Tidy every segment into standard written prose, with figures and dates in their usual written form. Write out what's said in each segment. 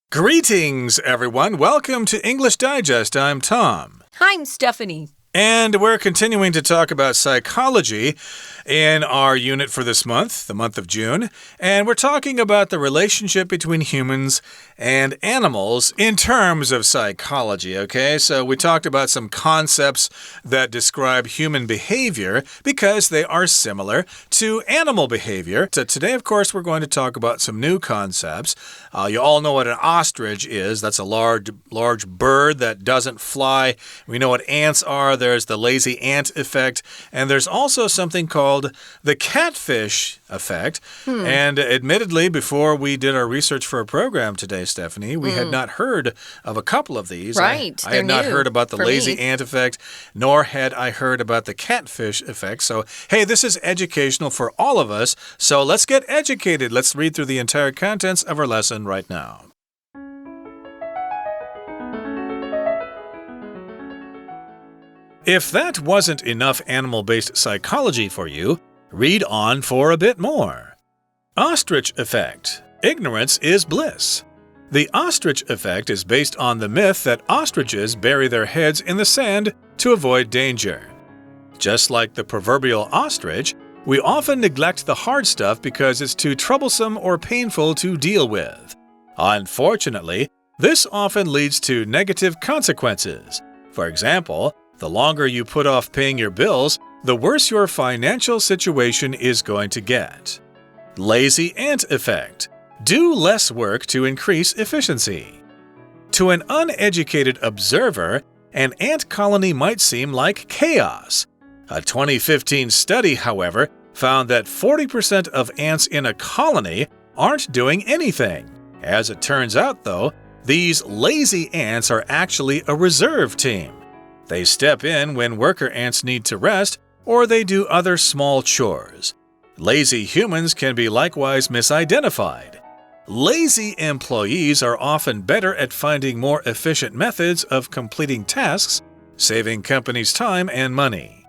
Greetings, everyone. Welcome to English Digest. I'm Tom. Hi, I'm Stephanie. And we're continuing to talk about psychology in our unit for this month, the month of June. And we're talking about the relationship between humans and animals in terms of psychology, okay? So we talked about some concepts that describe human behavior because they are similar to animal behavior. So today, of course, we're going to talk about some new concepts. You all know what an ostrich is. That's a large bird that doesn't fly. We know what ants are. There's the lazy ant effect. And there's also something called the catfish effect. And admittedly, before we did our research for a program today, Stephanie, we had not heard of a couple of these. Right. I had not heard about the lazy ant effect, nor had I heard about the catfish effect. So, hey, this is educational for all of us. So let's get educated. Let's read through the entire contents of our lesson right now. If that wasn't enough animal-based psychology for you, read on for a bit more. Ostrich Effect. Ignorance is bliss. The ostrich effect is based on the myth that ostriches bury their heads in the sand to avoid danger. Just like the proverbial ostrich, we often neglect the hard stuff because it's too troublesome or painful to deal with. Unfortunately, this often leads to negative consequences. For example, the longer you put off paying your bills, the worse your financial situation is going to get. Lazy ant effect. Do less work to increase efficiency. To an uneducated observer, an ant colony might seem like chaos. A 2015 study, however, found that 40% of ants in a colony aren't doing anything. As it turns out, though, these lazy ants are actually a reserve team. They step in when worker ants need to rest, or they do other small chores. Lazy humans can be likewise misidentified. Lazy employees are often better at finding more efficient methods of completing tasks, saving companies time and money.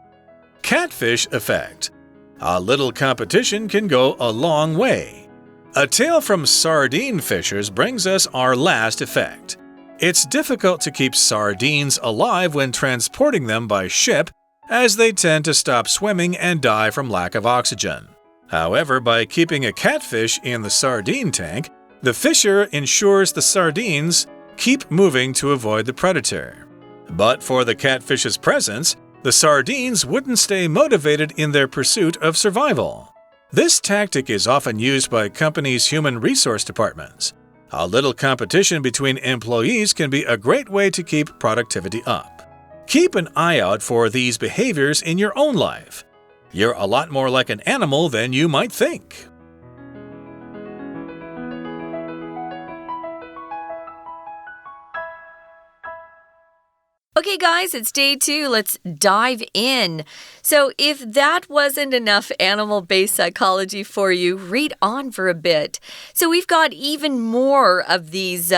Catfish Effect. A little competition can go a long way. A tale from sardine fishers brings us our last effect. It's difficult to keep sardines alive when transporting them by ship, as they tend to stop swimming and die from lack of oxygen. However, by keeping a catfish in the sardine tank, the fisher ensures the sardines keep moving to avoid the predator. But for the catfish's presence, the sardines wouldn't stay motivated in their pursuit of survival. This tactic is often used by companies' human resource departments. A little competition between employees can be a great way to keep productivity up. Keep an eye out for these behaviors in your own life. You're a lot more like an animal than you might think. Okay, guys, it's day 2. Let's dive in. So if that wasn't enough animal-based psychology for you, read on for a bit. So we've got even more of these,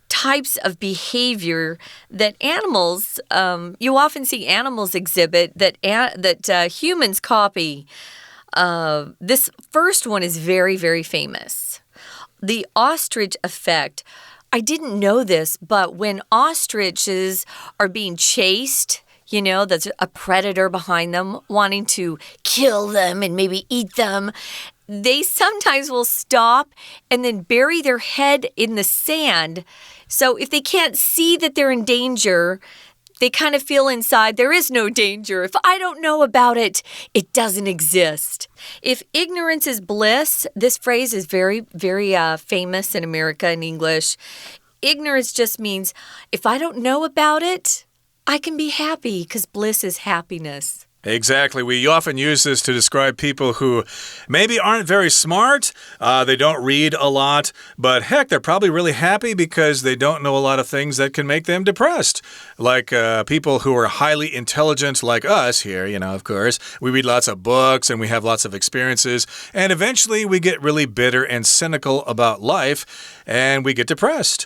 types of behavior that animals, you often see animals exhibit that humans copy. This first one is very, very famous. The ostrich effect. I didn't know this, but when ostriches are being chased, there's a predator behind them wanting to kill them and maybe eat them, they sometimes will stop and then bury their head in the sand. So if they can't see that they're in danger, they kind of feel inside there is no danger. If I don't know about it, it doesn't exist. If ignorance is bliss, this phrase is very, very famous in America in English. Ignorance just means if I don't know about it, I can be happy because bliss is happiness. Exactly. We often use this to describe people who maybe aren't very smart. They don't read a lot, but heck, they're probably really happy because they don't know a lot of things that can make them depressed. Like people who are highly intelligent like us here, of course. We read lots of books and we have lots of experiences. And eventually we get really bitter and cynical about life and we get depressed.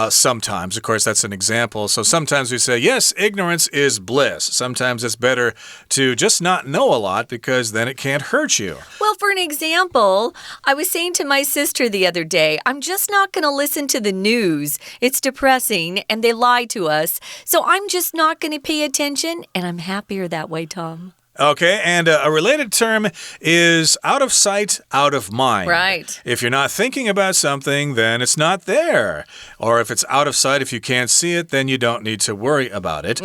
Sometimes, of course, that's an example. So sometimes we say, yes, ignorance is bliss. Sometimes it's better to just not know a lot because then it can't hurt you. Well, for an example, I was saying to my sister the other day, I'm just not going to listen to the news. It's depressing and they lie to us. So I'm just not going to pay attention and I'm happier that way, Tom. Okay, and a related term is out of sight, out of mind. Right. If you're not thinking about something, then it's not there. Or if it's out of sight, if you can't see it, then you don't need to worry about it.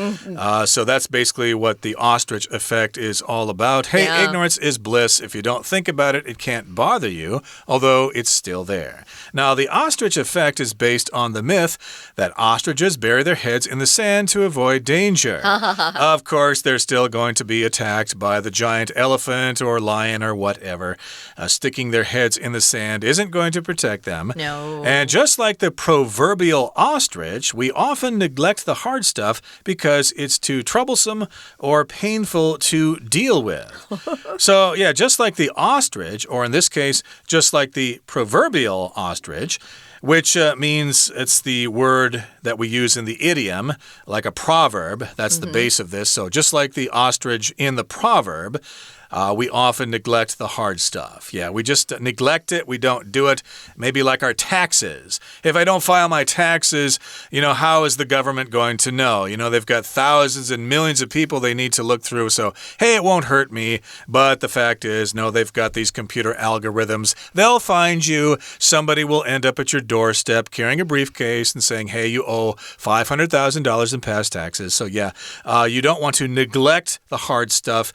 So that's basically what the ostrich effect is all about. Hey, ignorance is bliss. If you don't think about it, it can't bother you, although it's still there. Now, the ostrich effect is based on the myth that ostriches bury their heads in the sand to avoid danger. Of course, they're still going to be attacked by the giant elephant or lion or whatever. Sticking their heads in the sand isn't going to protect them. No. And just like the proverbial ostrich, we often neglect the hard stuff because it's too troublesome or painful to deal with. So, yeah, just like the ostrich, or in this case, just like the proverbial ostrich, which means it's the word that we use in the idiom, like a proverb. That's the base of this. So just like the ostrich in the proverb, we often neglect the hard stuff. Yeah, we just neglect it. We don't do it. Maybe like our taxes. If I don't file my taxes, how is the government going to know? They've got thousands and millions of people they need to look through. So, hey, it won't hurt me. But the fact is, no, they've got these computer algorithms. They'll find you. Somebody will end up at your doorstep carrying a briefcase and saying, hey, you owe $500,000 in past taxes. So, yeah, you don't want to neglect the hard stuff.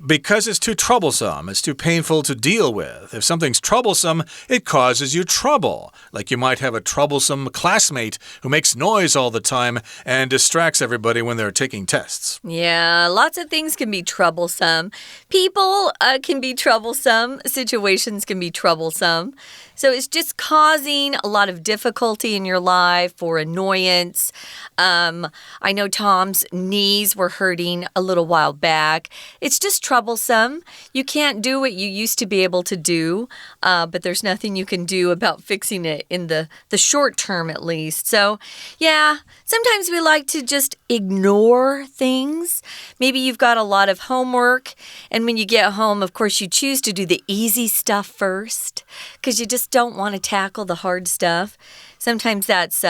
Because it's too troublesome. It's too painful to deal with. If something's troublesome, it causes you trouble. Like you might have a troublesome classmate who makes noise all the time and distracts everybody when they're taking tests. Yeah, lots of things can be troublesome. People can be troublesome. Situations can be troublesome. So it's just causing a lot of difficulty in your life or annoyance. I know Tom's knees were hurting a little while back. It's just troublesome. You can't do what you used to be able to do, but there's nothing you can do about fixing it in the short term at least. So, yeah, sometimes we like to just ignore things. Maybe you've got a lot of homework, and when you get home, of course, you choose to do the easy stuff first because you just don't want to tackle the hard stuff. Sometimes that's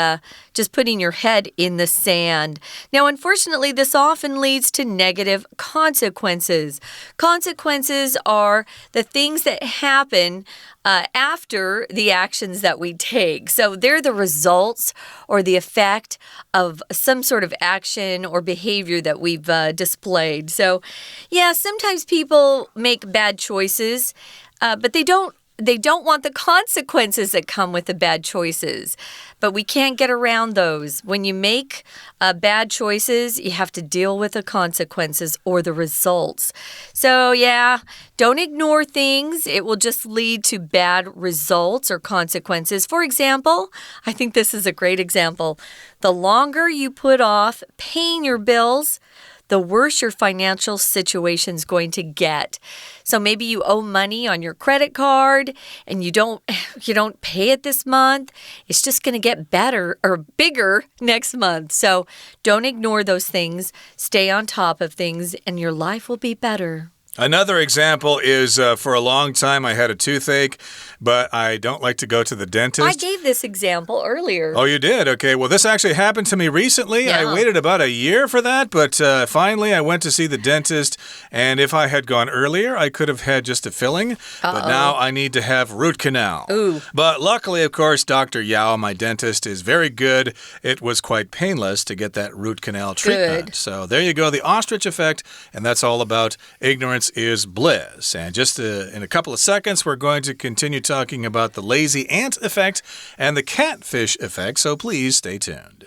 just putting your head in the sand. Now, unfortunately, this often leads to negative consequences. Consequences are the things that happen after the actions that we take. So they're the results or the effect of some sort of action or behavior that we've displayed. So, yeah, sometimes people make bad choices, but they don't want the consequences that come with the bad choices. But we can't get around those. When you make bad choices, you have to deal with the consequences or the results. So, yeah, don't ignore things. It will just lead to bad results or consequences. For example, I think this is a great example. The longer you put off paying your bills, the worse your financial situation's going to get. So maybe you owe money on your credit card and you don't pay it this month. It's just going to get better or bigger next month. So don't ignore those things. Stay on top of things and your life will be better. Another example is for a long time I had a toothache, but I don't like to go to the dentist. I gave this example earlier. Oh, you did? Okay. Well, this actually happened to me recently. Yeah. I waited about a year for that, but finally I went to see the dentist, and if I had gone earlier, I could have had just a filling, but now I need to have root canal. Ooh. But luckily, of course, Dr. Yao, my dentist, is very good. It was quite painless to get that root canal treatment. Good. So there you go, the ostrich effect, and that's all about ignorance is bliss. And just in a couple of seconds, we're going to continue talking about the lazy ant effect and the catfish effect, so please stay tuned.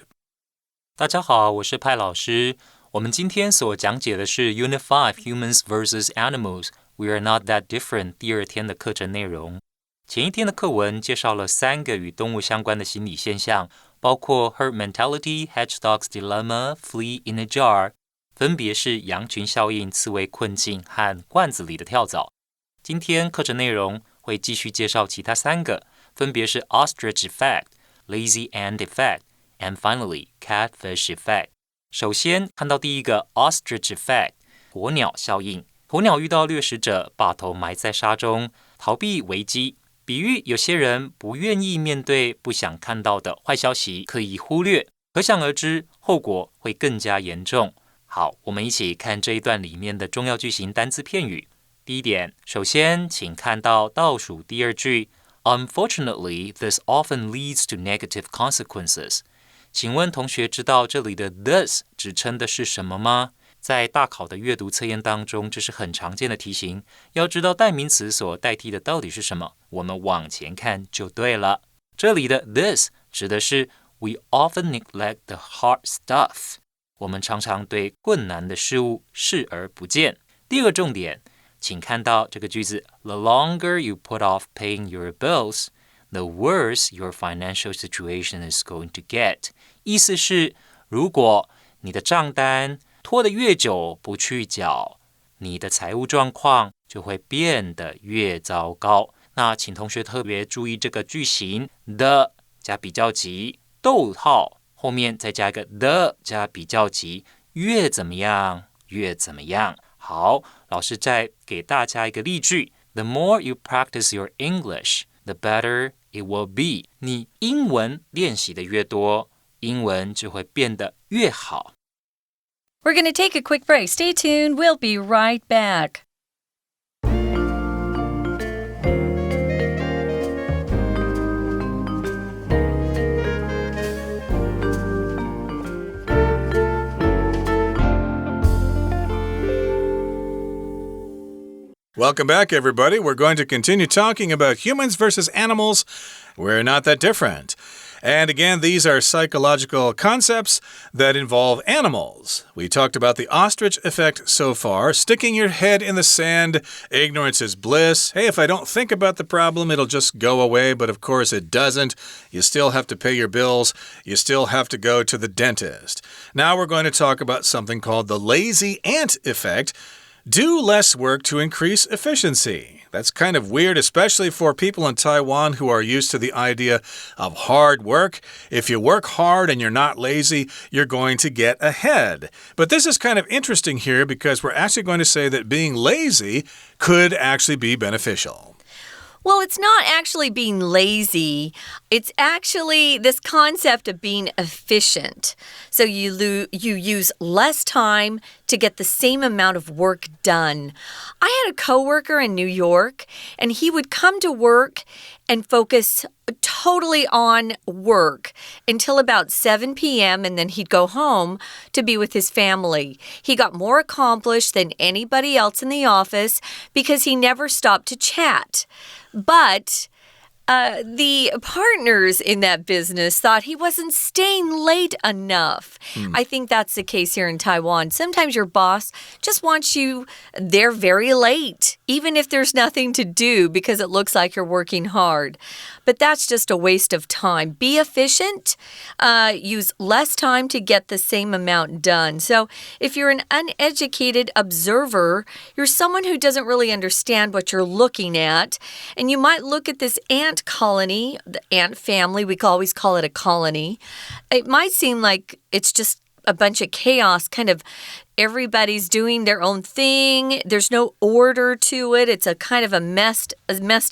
大家好，我是派老师。我们今天所讲解的是 Unit5 Humans vs. Animals We are not that different 第二天的课程内容。前一天的课文介绍了3个与动物相关的心理现象，包括 herd mentality, hedgehog's dilemma, flea in a jar，分别是羊群效应、刺猬困境和罐子里的跳蚤。今天课程内容会继续介绍其他3个，分別是 Ostrich Effect, Lazy Ant Effect, and finally Catfish Effect. 首先看到第一个 Ostrich Effect，鸵鸟效应。鸵鸟遇到掠食者，把头埋在沙中，逃避危机。比喻有些人不愿意面对不想看到的坏消息，刻意忽略，可想而知，后果会更加严重。好，我们一起看这一段里面的重要句型单字片语。第一点，首先请看到倒数第二句 Unfortunately, this often leads to negative consequences. 请问同学知道这里的 this 指称的是什么吗？在大考的阅读测验当中，这是很常见的题型，要知道代名词所代替的到底是什么，我们往前看就对了。这里的 this 指的是 We often neglect the hard stuff. 我们常常对困难的事物视而不见。第二个重点，请看到这个句子 The longer you put off paying your bills, the worse your financial situation is going to get. 意思是，如果你的账单拖得越久不去缴，你的财务状况就会变得越糟糕。那请同学特别注意这个句型 the 加比较级，逗号后面再加一个 the 加比较级，越怎么样越怎么样。好，老师再给大家一个例句 The more you practice your English, the better it will be. 你英文练习的越多，英文就会变得越好。We're going to take a quick break. Stay tuned. We'll be right back. Welcome back, everybody. We're going to continue talking about humans versus animals. We're not that different. And again, these are psychological concepts that involve animals. We talked about the ostrich effect so far, sticking your head in the sand, ignorance is bliss. Hey, if I don't think about the problem, it'll just go away. But of course, it doesn't. You still have to pay your bills. You still have to go to the dentist. Now we're going to talk about something called the lazy ant effect. Do less work to increase efficiency. That's kind of weird, especially for people in Taiwan who are used to the idea of hard work. If you work hard and you're not lazy, you're going to get ahead. But this is kind of interesting here because we're actually going to say that being lazy could actually be beneficial. Well, it's not actually being lazy. It's actually this concept of being efficient. So you use less time to get the same amount of work done. I had a coworker in New York, and he would come to work and focus totally on work until about 7 p.m. and then he'd go home to be with his family. He got more accomplished than anybody else in the office because he never stopped to chat. But the partners in that business thought he wasn't staying late enough. I think that's the case here in Taiwan. Sometimes your boss just wants you there very late, even if there's nothing to do because it looks like you're working hard. But that's just a waste of time. Be efficient. Use less time to get the same amount done. So if you're an uneducated observer, you're someone who doesn't really understand what you're looking at. And you might look at this ant colony, the ant family. We always call it a colony. It might seem like it's just a bunch of chaos, kind of everybody's doing their own thing. There's no order to it. It's a kind of a messed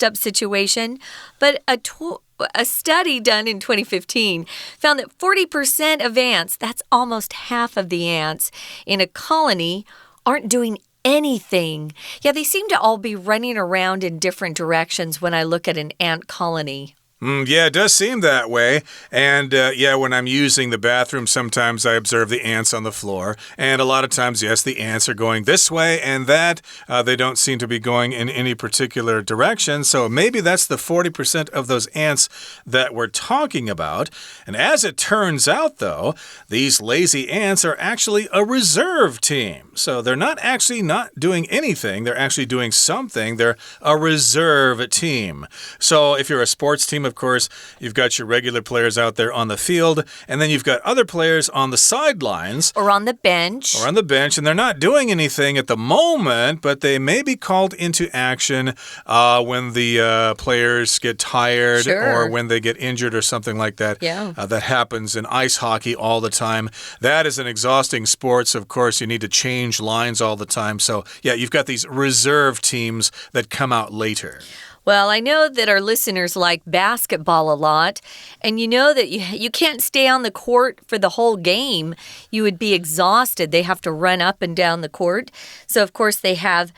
up situation. But a study done in 2015 found that 40% of ants, that's almost half of the ants in a colony, aren't doing anything. Yeah, they seem to all be running around in different directions when I look at an ant colony. Yeah, it does seem that way. And when I'm using the bathroom, sometimes I observe the ants on the floor. And a lot of times, yes, the ants are going this way and that. They don't seem to be going in any particular direction. So maybe that's the 40% of those ants that we're talking about. And as it turns out, though, these lazy ants are actually a reserve team. So they're not actually not doing anything. They're actually doing something. They're a reserve team. So if you're a sports team of course, you've got your regular players out there on the field, and then you've got other players on the sidelines. Or on the bench. Or on the bench, and they're not doing anything at the moment, but they may be called into action when the players get tired or when they get injured or something like that. Yeah. That happens in ice hockey all the time. That is an exhausting sport, so of course you need to change lines all the time. So yeah, you've got these reserve teams that come out later. Well, I know that our listeners like basketball a lot, and you know that you can't stay on the court for the whole game. You would be exhausted. They have to run up and down the court. So, of course, they have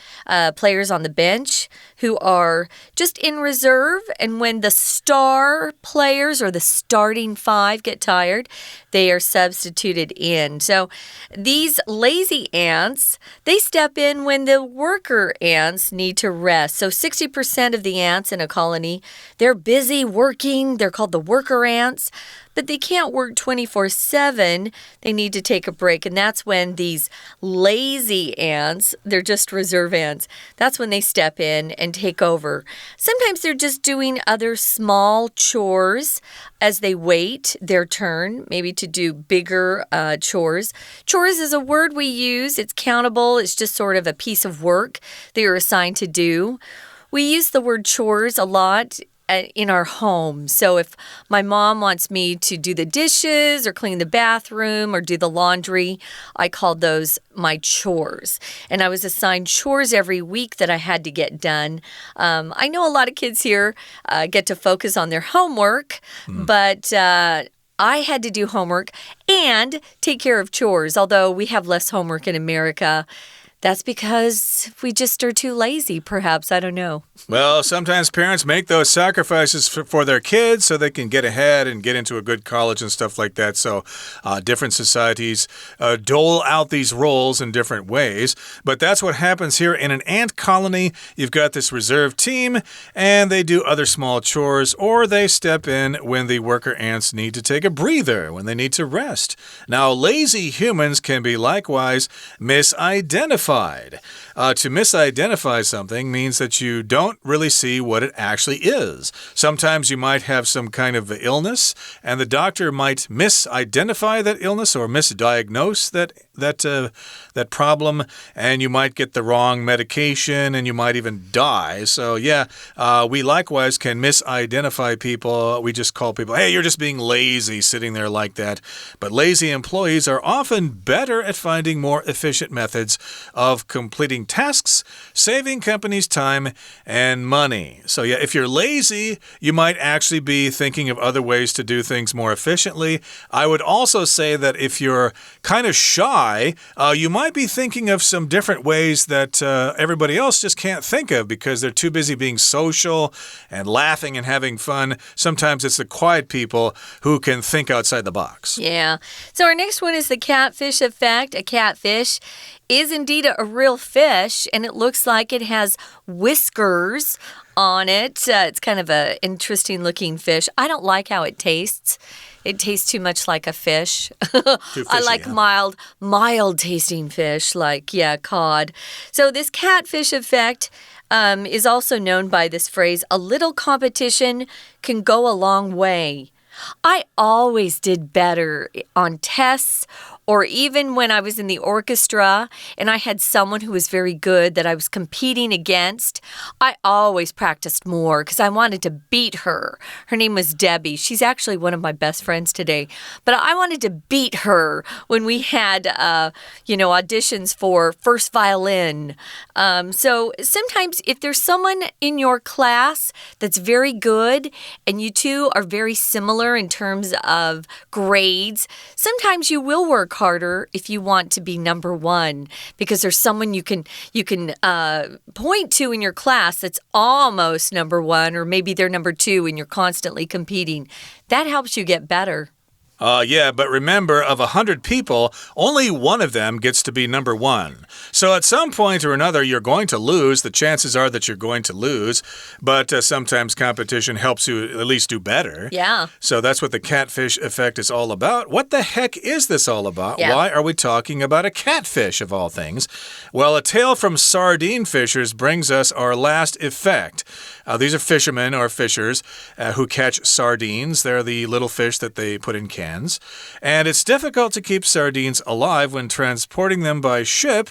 players on the bench who are just in reserve, and when the star players or the starting five get tired, they are substituted in. So, these lazy ants, they step in when the worker ants need to rest. So, 60% of the ants in a colony, they're busy working. They're called the worker ants, but they can't work 24/7. They need to take a break, and that's when these lazy ants, they're just reserve ants, that's when they step in and take over. Sometimes they're just doing other small chores as they wait their turn, maybe to do bigger chores. Chores is a word we use. It's countable. It's just sort of a piece of work that you're assigned to do. We use the word chores a lot in our home. So if my mom wants me to do the dishes or clean the bathroom or do the laundry, I called those my chores. And I was assigned chores every week that I had to get done. I know a lot of kids here get to focus on their homework, but I had to do homework and take care of chores, although we have less homework in America. That's because we just are too lazy, perhaps. I don't know. Well, sometimes parents make those sacrifices for their kids so they can get ahead and get into a good college and stuff like that. So different societies dole out these roles in different ways. But that's what happens here in an ant colony. You've got this reserve team, and they do other small chores, or they step in when the worker ants need to take a breather, when they need to rest. Now, lazy humans can be likewise misidentified. To misidentify something means that you don't really see what it actually is. Sometimes you might have some kind of illness, and the doctor might misidentify that illness or misdiagnose that problem, and you might get the wrong medication, and you might even die. So yeah, we likewise can misidentify people. We just call people, hey, you're just being lazy sitting there like that. But lazy employees are often better at finding more efficient methods of completing tasks, saving companies time and money. So yeah, if you're lazy, you might actually be thinking of other ways to do things more efficiently. I would also say that if you're kind of shy, you might be thinking of some different ways that everybody else just can't think of because they're too busy being social and laughing and having fun. Sometimes it's the quiet people who can think outside the box. Yeah. So our next one is the catfish effect. A catfish is indeed a real fish, and it looks like it has whiskers on it. It's kind of an interesting looking fish. I don't like how it tastes. It tastes too much like a fish. Fishy, I like mild tasting fish, like, cod. So this catfish effect is also known by this phrase, a little competition can go a long way. I always did better on tests or even when I was in the orchestra and I had someone who was very good that I was competing against. I always practiced more because I wanted to beat her. Her name was Debbie. She's actually one of my best friends today. But I wanted to beat her when we had, auditions for first violin. So sometimes if there's someone in your class that's very good and you two are very similar in terms of grades, sometimes you will work harder if you want to be number one because there's someone you can point to in your class that's almost number one, or maybe they're number two and you're constantly competing. That helps you get better. Yeah, but remember, of 100 people, only one of them gets to be number one. So at some point or another, you're going to lose. The chances are that you're going to lose, but sometimes competition helps you at least do better. Yeah. So that's what the catfish effect is all about. What the heck is this all about? Yeah. Why are we talking about a catfish, of all things? Well, a tale from sardine fishers brings us our last effect. These are fishermen or fishers who catch sardines. They're the little fish that they put in cans. And it's difficult to keep sardines alive when transporting them by ship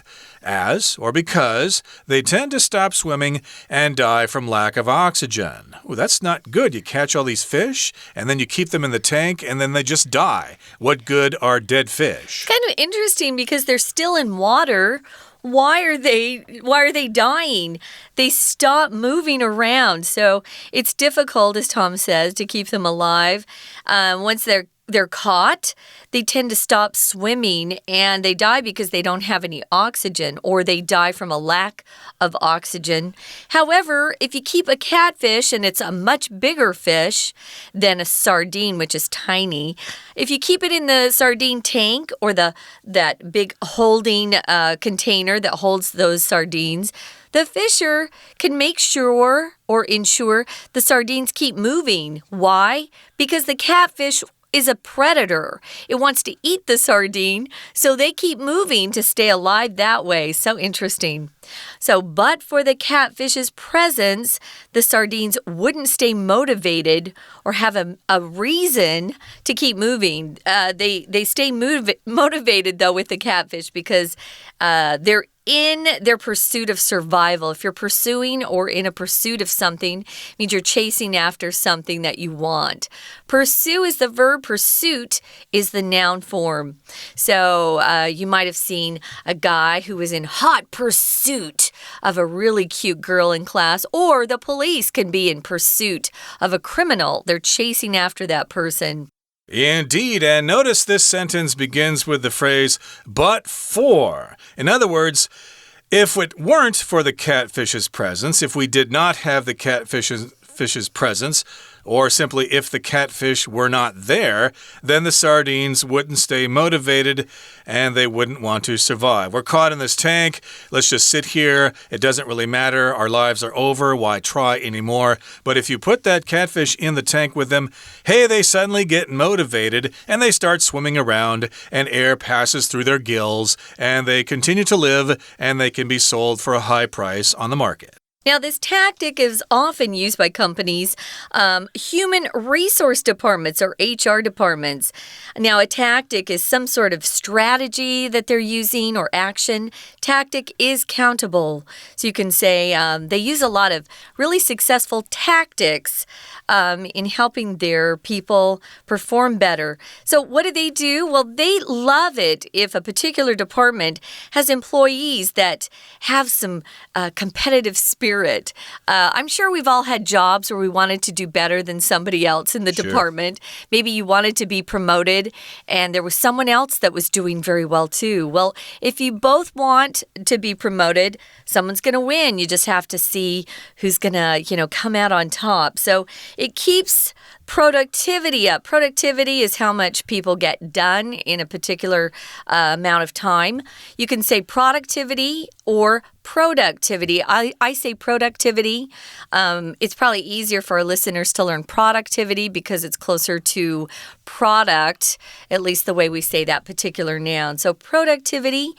or because they tend to stop swimming and die from lack of oxygen. Well, that's not good. You catch all these fish and then you keep them in the tank and then they just die. What good are dead fish? Kind of interesting because they're still in water. Why are they dying? They stop moving around. So it's difficult, as Tom says, to keep them alive. Once they're caught, they tend to stop swimming and they die because they don't have any oxygen or they die from a lack of oxygen. However, if you keep a catfish and it's a much bigger fish than a sardine, which is tiny, if you keep it in the sardine tank or that big holding container that holds those sardines, the fisher can make sure or ensure the sardines keep moving. Why? Because the catfish is a predator. It wants to eat the sardine, so they keep moving to stay alive that way. So interesting. So, but for the catfish's presence, the sardines wouldn't stay motivated or have a reason to keep moving. They stay motivated, though, with the catfish because they're in their pursuit of survival. If you're pursuing or in a pursuit of something, it means you're chasing after something that you want. Pursue is the verb, pursuit is the noun form. So you might have seen a guy who was in hot pursuit of a really cute girl in class, or the police can be in pursuit of a criminal. They're chasing after that person. Indeed, and notice this sentence begins with the phrase, but for. In other words, if it weren't for the catfish's presence, if we did not have the catfish's presence, or simply if the catfish were not there, then the sardines wouldn't stay motivated and they wouldn't want to survive. We're caught in this tank. Let's just sit here. It doesn't really matter. Our lives are over. Why try anymore? But if you put that catfish in the tank with them, hey, they suddenly get motivated and they start swimming around and air passes through their gills and they continue to live and they can be sold for a high price on the market. Now, this tactic is often used by companies, human resource departments or HR departments. Now, a tactic is some sort of strategy that they're using or action. Tactic is countable. So you can say they use a lot of really successful tactics in helping their people perform better. So what do? Well, they love it if a particular department has employees that have some competitive spirit. I'm sure we've all had jobs where we wanted to do better than somebody else in the department. Maybe you wanted to be promoted and there was someone else that was doing very well too. Well, if you both want to be promoted, someone's going to win. You just have to see who's going to, come out on top. So it keeps productivity up. Productivity is how much people get done in a particular amount of time. You can say productivity or productivity. I say productivity. It's probably easier for our listeners to learn productivity because it's closer to product, at least the way we say that particular noun. So productivity,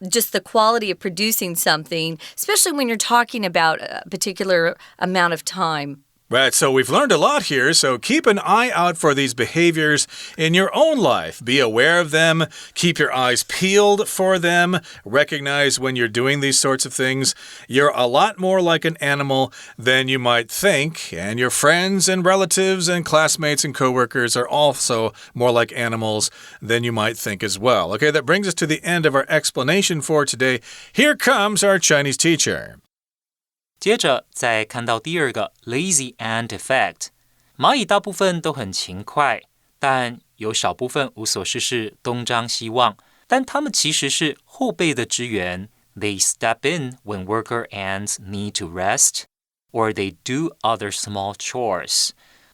just the quality of producing something, especially when you're talking about a particular amount of time. Right, so we've learned a lot here, so keep an eye out for these behaviors in your own life. Be aware of them, keep your eyes peeled for them, recognize when you're doing these sorts of things. You're a lot more like an animal than you might think, and your friends and relatives and classmates and coworkers are also more like animals than you might think as well. Okay, that brings us to the end of our explanation for today. Here comes our Chinese teacher. 接着再看到第二个 lazy ant effect， 蚂蚁大部分都很勤快，但有少部分无所事事，东张西望，但它们其实是后辈的支援。They step in when worker ants need to rest, or they do other small chores.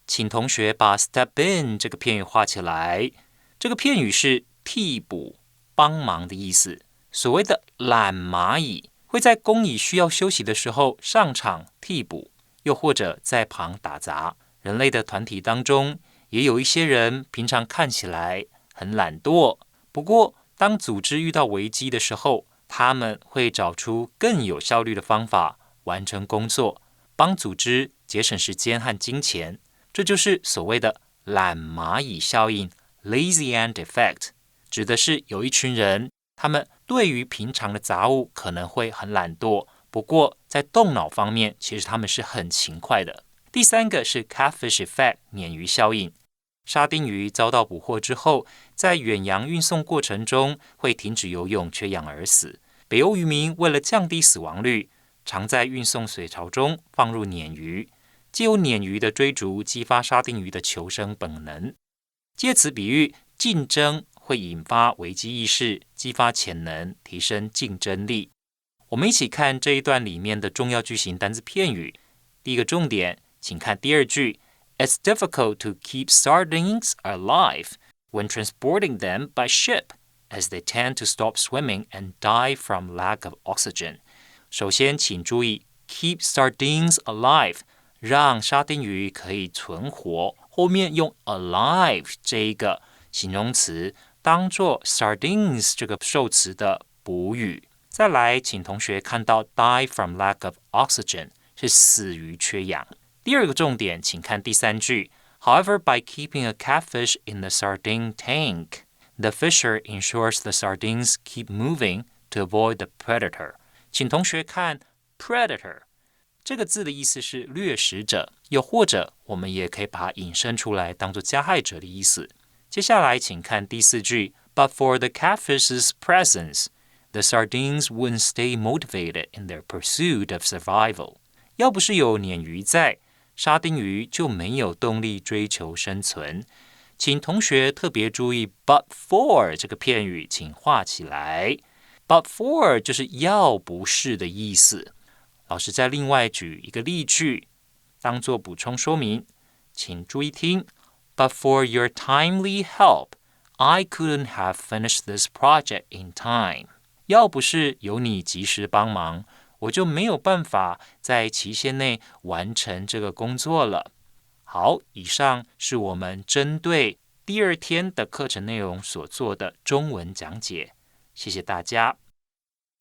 请同学把 step in 这个片语画起来。这个片语是替补、帮忙的意思。所谓的懒蚂蚁会在工蚁需要休息的时候上场替补，又或者在旁打杂。人类的团体当中，也有一些人平常看起来很懒惰，不过当组织遇到危机的时候，他们会找出更有效率的方法完成工作，帮组织节省时间和金钱。这就是所谓的懒蚂蚁效应 Lazy Ant Effect， 指的是有一群人，他们对于平常的杂物可能会很懒惰，不过在动脑方面其实他们是很勤快的。第三个是 Catfish Effect 鲶鱼效应。沙丁鱼遭到捕获之后，在远洋运送过程中会停止游泳，缺氧而死。北欧渔民为了降低死亡率，常在运送水槽中放入鲶鱼，藉由鲶鱼的追逐激发沙丁鱼的求生本能。借此比喻，竞争会引发危机意识，激发潜能，提升竞争力。我们一起看这一段里面的重要句型单字片语。第一个重点，请看第二句。It's difficult to keep sardines alive when transporting them by ship, as they tend to stop swimming and die from lack of oxygen. 首先，请注意 keep sardines alive， 让沙丁鱼可以存活。后面用 alive 这一个形容词当做 sardines 这个受词的补语。再来，请同学看到 die from lack of oxygen 是死于缺氧。第二个重点，请看第三句。However, by keeping a catfish in the sardine tank, the fisher ensures the sardines keep moving to avoid the predator. 请同学看 predator 这个字的意思是掠食者，又或者我们也可以把它引申出来当作加害者的意思。接下来请看第四句。But for the catfish's presence, the sardines wouldn't stay motivated in their pursuit of survival. 要不是有鲶鱼在，沙丁鱼就没有动力追求生存。请同学特别注意 but for 这个片语，请画起来。but for 就是要不是的意思。老师再另外举一个例句，当做补充说明，请注意听。But for your timely help, I couldn't have finished this project in time. 要不是有你及时帮忙，我就没有办法在期限内完成这个工作了。好，以上是我们针对第二天的课程内容所做的中文讲解。谢谢大家。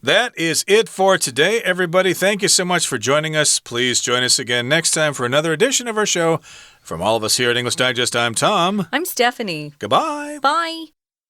That is it for today, everybody. Thank you so much for joining us. Please join us again next time for another edition of our show. From all of us here at English Digest, I'm Tom. I'm Stephanie. Goodbye. Bye.